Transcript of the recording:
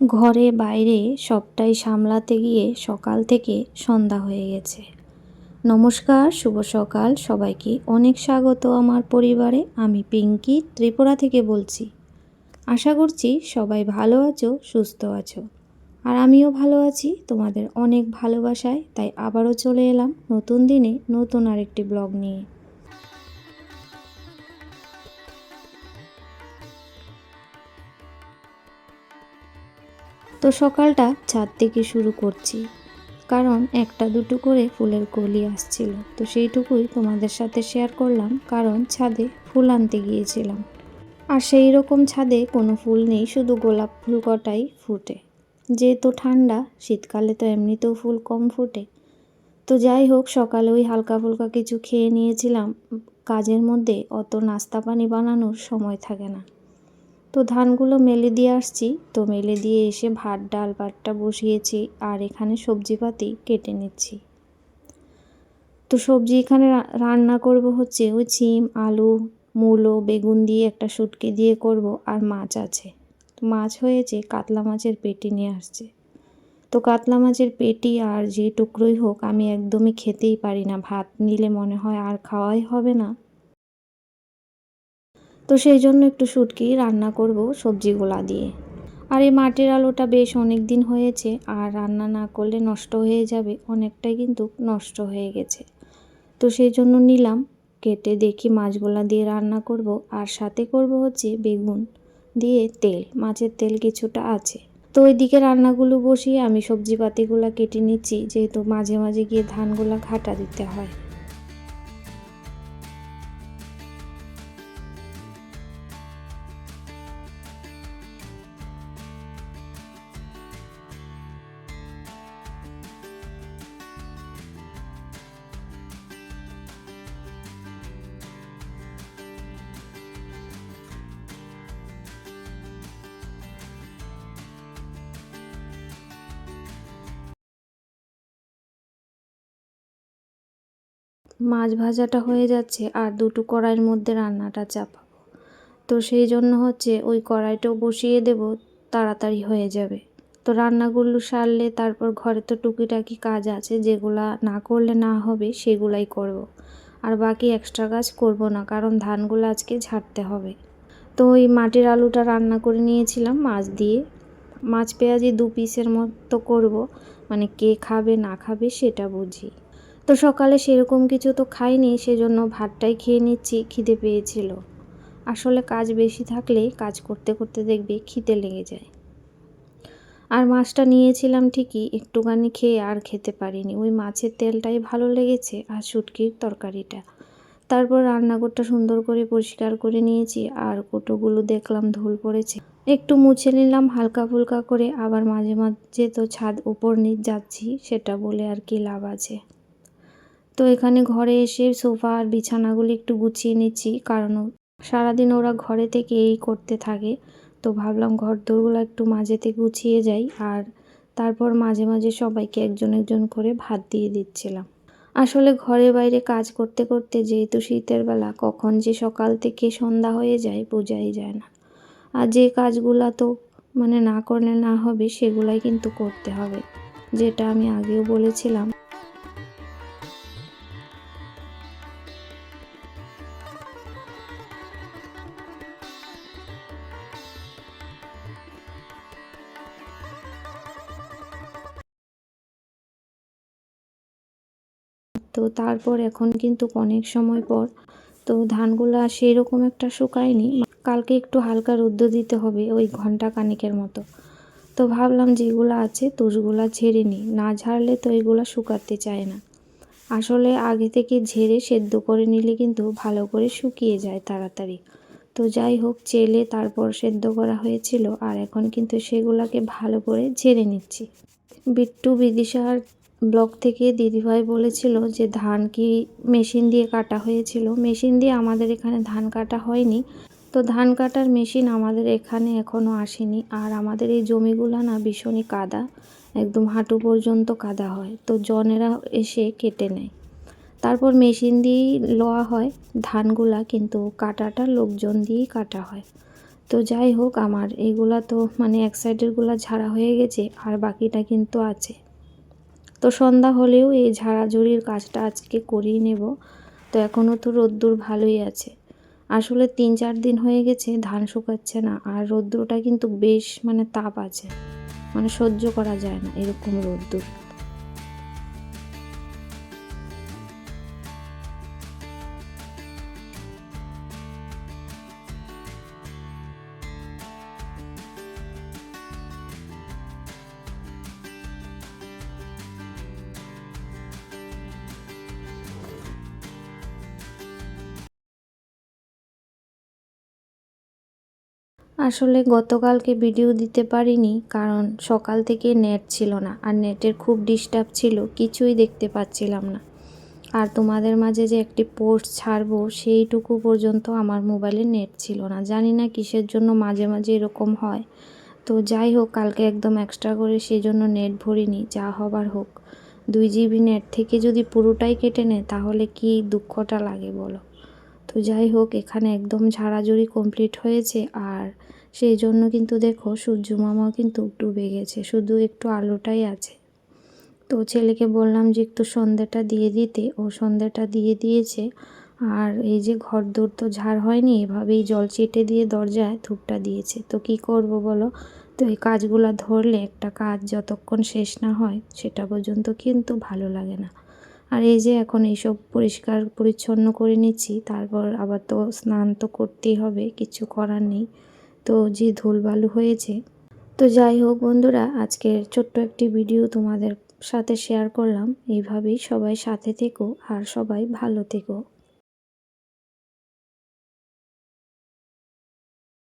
ঘরে বাইরে সবটাই সামলাতে গিয়ে সকাল থেকে সন্ধ্যা হয়ে গেছে। নমস্কার, শুভ সকাল সবাইকে। অনেক স্বাগত আমার পরিবারে। আমি পিঙ্কি ত্রিপুরা থেকে বলছি। আশা করছি সবাই ভালো আছো, সুস্থ আছো। আর আমিও ভালো আছি তোমাদের অনেক ভালোবাসায়। তাই আবারও চলে এলাম নতুন দিনে নতুন আরেকটি ব্লগ নিয়ে। তো সকালটা ছাদ থেকে শুরু করছি, কারণ একটা দুটো করে ফুলের কলি আসছিল, তো সেইটুকুই তোমাদের সাথে শেয়ার করলাম। কারণ ছাদে ফুল আনতে গিয়েছিলাম, আর সেই রকম ছাদে কোনো ফুল নেই, শুধু গোলাপ ফুল কটাই ফুটে। যেহেতু ঠান্ডা, শীতকালে তো এমনিতেও ফুল কম ফুটে। তো যাই হোক, সকালে ওই হালকা ফুলকা কিছু খেয়ে নিয়েছিলাম। কাজের মধ্যে অত নাস্তা পানি বানানোর সময় থাকে না। তো ধানগুলো মেলে দিয়ে আসছি, তো মেলে দিয়ে এসে ভাত ডাল ভাতটা বসিয়েছি, আর এখানে সবজিপাতি কেটে নিচ্ছি। তো সবজি এখানে রান্না করব হচ্ছে ওই সিম, আলু, মূলো, বেগুন দিয়ে, একটা শুটকি দিয়ে করব, আর মাছ আছে। তো মাছ হয়েছে, কাতলা মাছের পেটি নিয়ে আসছে। তো কাতলা মাছের পেটি আর যে টুকরোই হোক, আমি একদমই খেতেই পারি না। ভাত নিলে মনে হয় আর খাওয়াই হবে না। তো সেই জন্য একটু শুটকি রান্না করব সবজিগুলা দিয়ে। আর এই মাটির আলুটা বেশ অনেক দিন হয়েছে, আর রান্না না করলে নষ্ট হয়ে যাবে, অনেকটাই কিন্তু নষ্ট হয়ে গেছে। তো সেই জন্য নিলাম, কেটে দেখি মাছগুলা দিয়ে রান্না করব, আর সাথে করব হচ্ছে বেগুন দিয়ে তেল, মাছের তেল কিছুটা আছে। তো ওইদিকে রান্নাগুলো বসিয়ে আমি সবজিপাতিগুলো কেটে নিচ্ছি, যেহেতু মাঝে মাঝে গিয়ে ধানগুলা ঘাটা দিতে হয়। মাছ ভাজাটা হয়ে যাচ্ছে, আর দুটো কড়াইয়ের মধ্যে রান্নাটা চাপাবো। তো সেই জন্য হচ্ছে ওই কড়াইটাও বসিয়ে দেব, তাড়াতাড়ি হয়ে যাবে। তো রান্নাগুলো সারলে তারপর ঘরে তো টুকিটাকি কাজ আছে, যেগুলা না করলে না হবে সেগুলাই করব। আর বাকি এক্সট্রা কাজ করব না, কারণ ধানগুলো আজকে ঝাড়তে হবে। তো ওই মাটির আলুটা রান্না করে নিয়েছিলাম মাছ দিয়ে। মাছ পেঁয়াজি 2 পিসের মতো করব, মানে কে খাবে না খাবে সেটা বুঝি। তো সকালে সেরকম কিছু তো খাইনি, সেজন্য ভাতটাই খেয়ে নিচ্ছি, খিদে পেয়েছিল। আসলে কাজ বেশি থাকলে কাজ করতে করতে দেখবে খিদে লেগে যায়। আর মাছটা নিয়েছিলাম ঠিকই, একটুখানি খেয়ে আর খেতে পারিনি। ওই মাছের তেলটাই ভালো লেগেছে, আর শুটকির তরকারিটা। তারপর রান্নাঘরটা সুন্দর করে পরিষ্কার করে নিয়েছি, আর কোটোগুলো দেখলাম ধুল পড়েছে, একটু মুছে নিলাম হালকা ফুলকা করে। আবার মাঝে মাঝে তো ছাদ উপর নিচ যাচ্ছি, সেটা বলে আর কি লাভ আছে। তো এখানে ঘরে এসে সোফা আর বিছানাগুলি একটু গুছিয়ে নিচ্ছি, কারণ সারাদিন ওরা ঘরে থেকে এই করতে থাকে। তো ভাবলাম ঘর দোরগুলো একটু মাঝেতে গুছিয়ে যাই, আর তারপর মাঝে মাঝে সবাইকে একজন একজন করে ভাত দিয়ে দিচ্ছিলাম। আসলে ঘরে বাইরে কাজ করতে করতে, যেহেতু শীতের বেলা, কখন যে সকাল থেকে সন্ধ্যা হয়ে যায় বোঝাই যায় না। আর যে কাজগুলা তো মানে না করলে না হবে, সেগুলাই কিন্তু করতে হবে, যেটা আমি আগেও বলেছিলাম। তো তারপর এখন কিন্তু অনেক সময় পর, তো ধানগুলো সেই রকম একটা শুকায়নি। কালকে একটু হালকা রৌদ্র দিতে হবে, ওই ঘন্টা খানেকের মতো। তো ভাবলাম যেগুলো আছে তুষগুলা ঝেড়ে নিই, না ঝাড়লে তো এগুলো শুকাতে চায় না। আসলে আগে থেকে ঝেড়ে সেদ্ধ করে নিলে কিন্তু ভালো করে শুকিয়ে যায় তাড়াতাড়ি। তো যাই হোক, চেলে তারপর সেদ্ধ করা হয়েছিল, আর এখন কিন্তু সেগুলোকে ভালো করে ঝেড়ে নিচ্ছি। বিট্টু বিদিশার ব্লগ থেকে দিদিভাই বলেছিল যে ধান কি মেশিন দিয়ে কাটা হয়েছিল। মেশিন দিয়ে আমাদের এখানে ধান কাটা হয়নি। তো ধান কাটার মেশিন আমাদের এখানে এখনও আসেনি। আর আমাদের এই জমিগুলো না ভীষণই কাদা, একদম হাঁটু পর্যন্ত কাদা হয়। তো জনেরা এসে কেটে নেয়, তারপর মেশিন দিয়েই লোয়া হয় ধানগুলা, কিন্তু কাটাটা লোকজন দিয়েই কাটা হয়। তো যাই হোক, আমার এইগুলা তো মানে এক সাইডেরগুলা ঝাড়া হয়ে গেছে, আর বাকিটা কিন্তু আছে। তো সন্ধ্যা হলেও এই ঝাড়াঝুড়ির কাজটা আজকে করেই নেব। তো এখনও তো রোদ্দুর ভালোই আছে। আসলে 3-4 দিন হয়ে গেছে ধান শুকাচ্ছে না, আর রোদ্দুরটা কিন্তু বেশ মানে তাপ আছে, মানে সহ্য করা যায় না এরকম রোদ্দুর। আসলে গতকালকে ভিডিও দিতে পারিনি, কারণ সকাল থেকে নেট ছিল না, আর নেটের খুব ডিস্টার্ব ছিল, কিছুই দেখতে পাচ্ছিলাম না। আর তোমাদের মাঝে যে একটি পোস্ট ছাড়বো সেইটুকু পর্যন্ত আমার মোবাইলে নেট ছিল না, জানি না কিসের জন্য মাঝে মাঝে এরকম হয়। তো যাই হোক, কালকে একদম এক্সট্রা করে সেই জন্য নেট ভরিনি, যা হবার হোক। 2 জিবি নেট থেকে যদি পুরোটাই কেটে নেয় তাহলে কি দুঃখটা লাগে বলো। তো যাই হোক, এখানে একদম ঝাড়াঝুড়ি কমপ্লিট হয়েছে, আর সেই জন্য কিন্তু দেখো সূর্য মামাও কিন্তু ডুবে গেছে, শুধু একটু আলোটাই আছে। তো ছেলেকে বললাম যে একটু সন্ধ্যাটা দিয়ে দিতে, ও সন্ধ্যাটা দিয়ে দিয়েছে। আর এই যে ঘরদোর তো ঝাড় হয়নি, এভাবেই জল ছিটে দিয়ে দরজায় ধূপটা দিয়েছে। তো কি করব বলো, তো এই কাজগুলো ধরলে একটা কাজ যতক্ষণ শেষ না হয় সেটা পর্যন্ত কিন্তু ভালো লাগে না। আর এই যে এখন এইসব পরিষ্কার পরিচ্ছন্ন করে নিচ্ছি, তারপর আবার তো স্নান তো করতেই হবে, কিছু করার নেই। তো যে ধুলবালু হয়েছে। তো যাই হোক বন্ধুরা, আজকের ছোট্ট একটি ভিডিও তোমাদের সাথে শেয়ার করলাম। এইভাবেই সবাই সাথে থেকো আর সবাই ভালো থেকো।